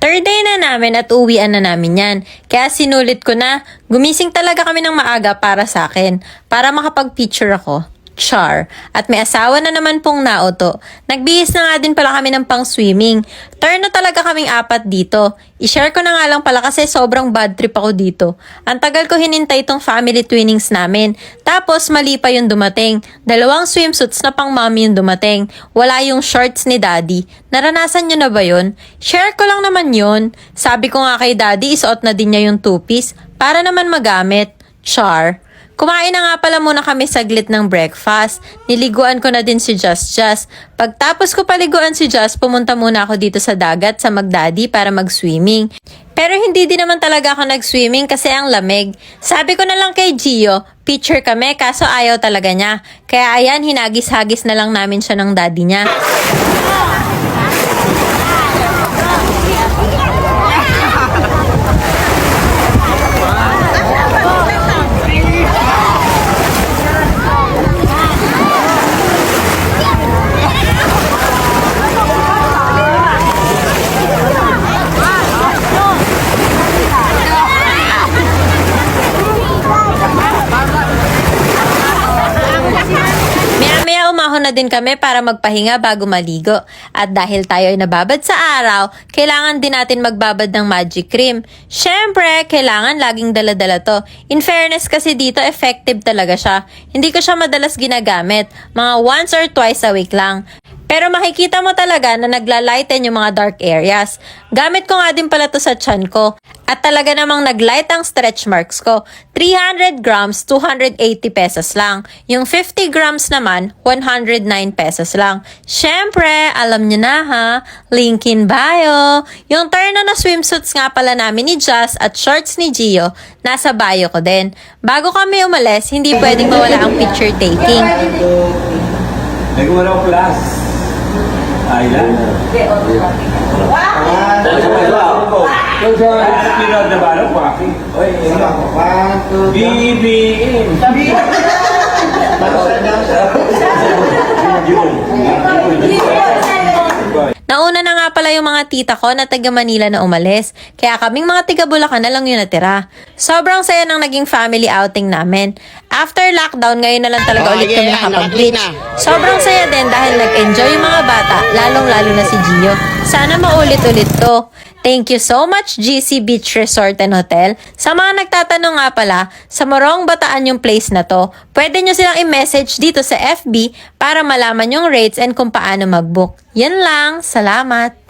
Third day na namin at uwian na namin yan. Kaya sinulit ko na, gumising talaga kami ng maaga para sa akin. Para makapag-picture ako. Char. At may asawa na naman pong nauto. Nagbihis na nga din pala kami ng pang-swimming. Turn na talaga kaming 4 dito. I-share ko na nga lang pala kasi sobrang bad trip ako dito. Ang tagal ko hinintay itong family twinnings namin. Tapos mali pa yung dumating. 2 swimsuits na pang mommy yung dumating. Wala yung shorts ni daddy. Naranasan nyo na ba yun? Share ko lang naman yun. Sabi ko nga kay daddy, isuot na din niya yung 2-piece para naman magamit. Char. Kumain na nga pala muna kami saglit ng breakfast. Niliguan ko na din si Just. Pagtapos ko paliguan si Just, pumunta muna ako dito sa dagat sa Magdaddy para mag-swimming. Pero hindi din naman talaga ako nag-swimming kasi ang lamig. Sabi ko na lang kay Gio, picture kami kaso ayaw talaga niya. Kaya ayan, hinagis-hagis na lang namin siya ng daddy niya. Umahon na din kami para magpahinga bago maligo. At dahil tayo ay nababad sa araw, kailangan din natin magbabad ng magic cream. Syempre, kailangan laging dala-dala to. In fairness kasi dito, effective talaga siya. Hindi ko siya madalas ginagamit. Mga once or twice a week lang. Pero makikita mo talaga na naglalighten yung mga dark areas. Gamit ko nga din pala to sa tiyan ko. At talaga namang naglight ang stretch marks ko. 300 grams, 280 pesos lang. Yung 50 grams naman, 109 pesos lang. Syempre, alam nyo na ha, link in bio. Yung turno na swimsuits nga pala namin ni Jazz at shorts ni Gio, nasa bio ko din. Bago kami umalis, hindi pwedeng mawala ang picture taking. Nagwala ko class. Aylan? Hindi, pinod na balong paki. Oy, BBM. Nauna na nga pala yung mga tita ko na taga Manila na umalis. Kaya kaming mga taga Bulacan na lang yung natira. Sobrang saya ng naging family outing namin. After lockdown, ngayon na lang talaga ulit kami nakapag-beach. Sobrang saya din dahil nag-enjoy yung mga bata, lalong-lalo na si Gio. Sana maulit-ulit to. Thank you so much GC Beach Resort and Hotel. Sa mga nagtatanong nga pala, sa Morong Bataan yung place na to, pwede nyo silang i-message dito sa FB para malaman yung rates and kung paano mag-book. Yan lang, salamat!